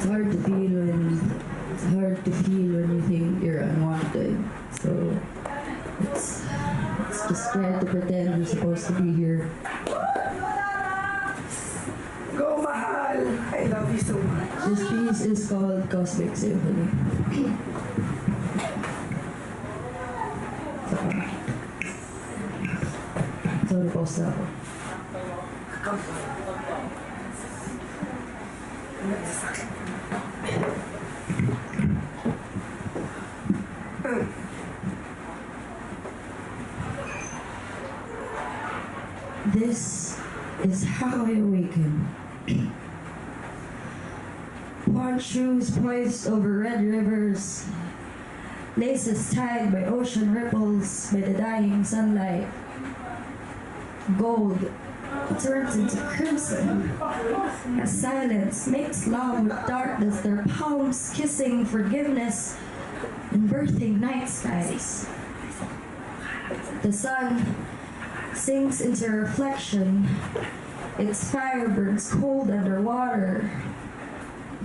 It's hard to feel when you think you're unwanted. So it's just try to pretend you're supposed to be here. Go, mahal! I love you so much. This piece is called Cosmic Symphony. Sorry, pause na ako. This is how I awaken. Worn shoes poised over red rivers, laces tied by ocean ripples, by the dying sunlight. Gold turns into crimson as silence makes love with darkness, their palms kissing forgiveness and birthing night skies. The sun sinks into reflection, its fire burns cold underwater.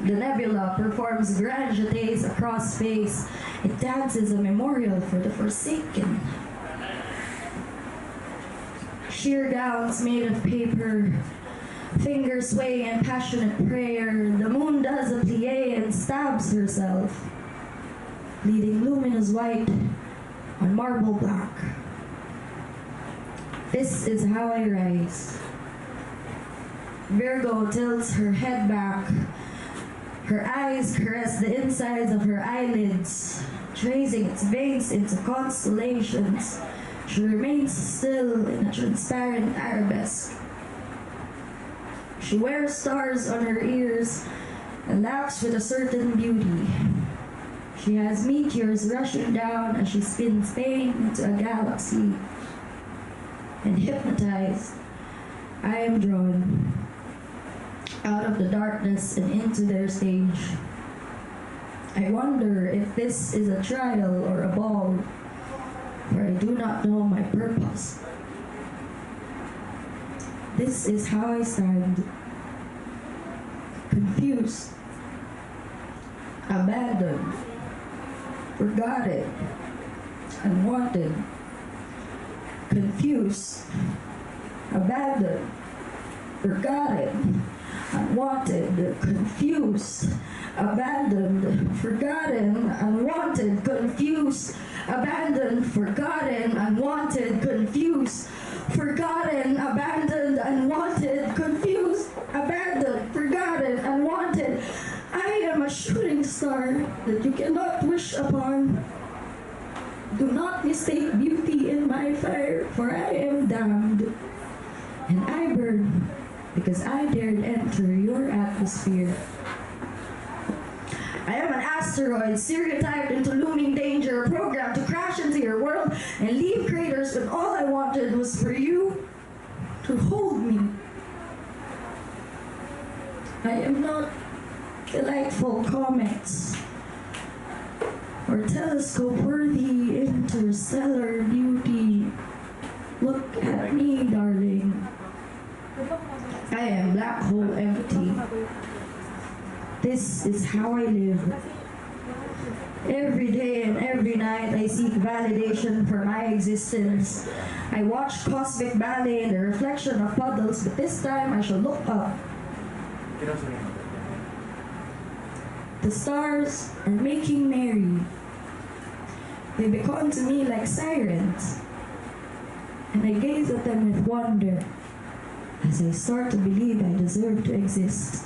The nebula performs grand jetés across space. It dances a memorial for the forsaken. Sheer gowns made of paper, fingers sway in passionate prayer. The moon does a plie and stabs herself, bleeding luminous white on marble black. This is how I rise. Virgo tilts her head back. Her eyes caress the insides of her eyelids, tracing its veins into constellations. She remains still in a transparent arabesque. She wears stars on her ears and laughs with a certain beauty. She has meteors rushing down as she spins pain into a galaxy. And hypnotized, I am drawn out of the darkness and into their stage. I wonder if this is a trial or a ball, for I do not know my purpose. This is how I stand, confused, abandoned, forgotten, unwanted, confused, abandoned, forgotten, unwanted, confused, abandoned, forgotten, unwanted, confused, abandoned, forgotten, unwanted, confused, forgotten, abandoned, unwanted, confused, abandoned, forgotten, unwanted. I am a shooting star that you cannot wish upon. Do not mistake beauty in my fire, for I am damned, and I burn because I dared enter your atmosphere. I am an asteroid, stereotyped into looming danger, programmed to crash into your world and leave craters when all I wanted was for you to hold me. I am not delightful comets or telescope-worthy interstellar beauty. Look at me, darling. I am black hole empty. This is how I live. Every day and every night I seek validation for my existence. I watch cosmic ballet in the reflection of puddles, but this time I shall look up. The stars are making merry. They become to me like sirens, and I gaze at them with wonder as I start to believe I deserve to exist.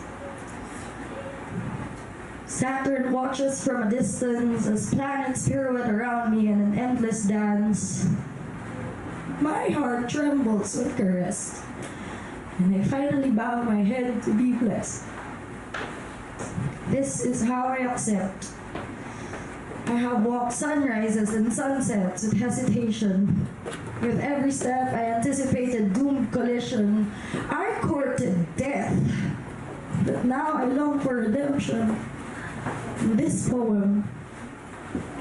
Saturn watches from a distance as planets pirouette around me in an endless dance. My heart trembles with caress, and I finally bow my head to be blessed. This is how I accept. I have walked sunrises and sunsets with hesitation. With every step, I anticipated doomed collision. I courted death, but now I long for redemption. This poem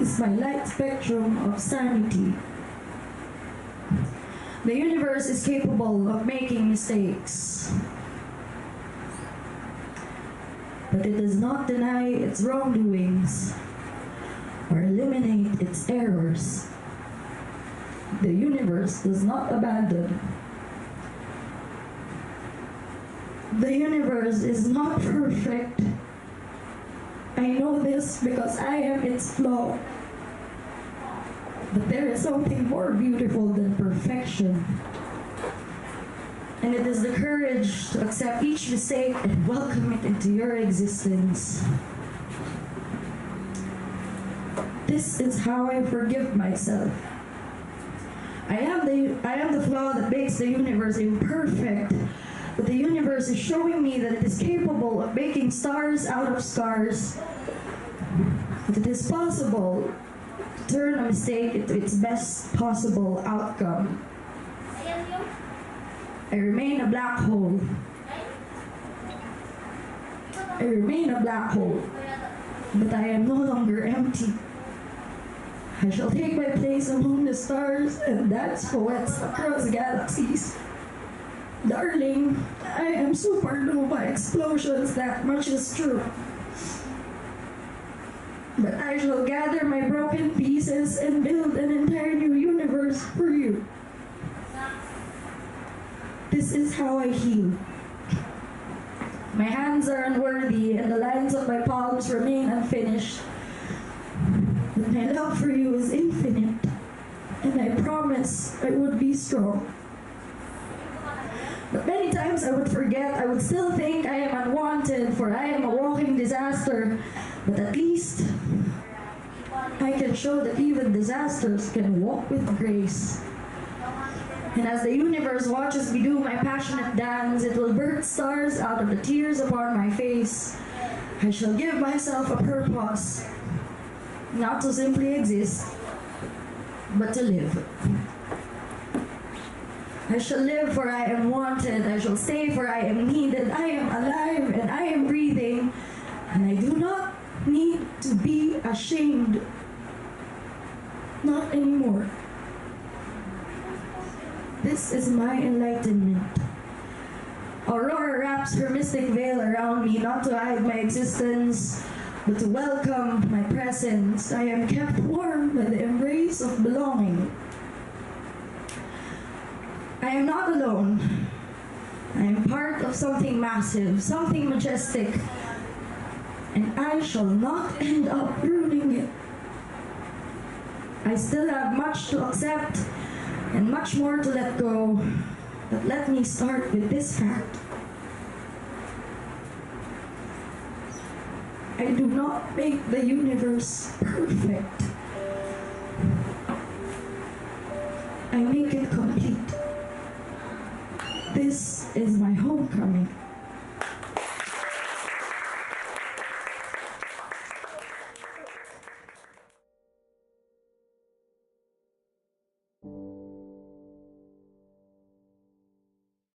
is my light spectrum of sanity. The universe is capable of making mistakes. but it does not deny its wrongdoings or eliminate its errors. The universe does not abandon. The universe is not perfect. I know this because I am its flaw. But there is something more beautiful than perfection. And it is the courage to accept each mistake and welcome it into your existence. This is how I forgive myself. I am the flaw that makes the universe imperfect, but the universe is showing me that it is capable of making stars out of scars. That it is possible to turn a mistake into its best possible outcome. I remain a black hole. I remain a black hole, but I am no longer empty. I shall take my place among the stars and dance poets across galaxies. Darling, I am supernova explosions, that much is true. But I shall gather my broken pieces and build an entire new universe for you. This is how I heal. My hands are unworthy and the lines of my palms remain unfinished. But my love for you is infinite, and I promise I would be strong. But many times I would forget, I would still think I am unwanted, for I am a walking disaster. But at least I can show that even disasters can walk with grace. And as the universe watches me do my passionate dance, it will birth stars out of the tears upon my face. I shall give myself a purpose, not to simply exist, but to live. I shall live for I am wanted, I shall stay for I am needed, I am alive and I am breathing, and I do not need to be ashamed. Not anymore. This is my enlightenment. Aurora wraps her mystic veil around me, not to hide my existence, but to welcome my presence. I am kept warm by the embrace of belonging. I am not alone. I am part of something massive, something majestic, and I shall not end up ruining it. I still have much to accept and much more to let go, but let me start with this fact. I do not make the universe perfect. I make it complete. This is my homecoming.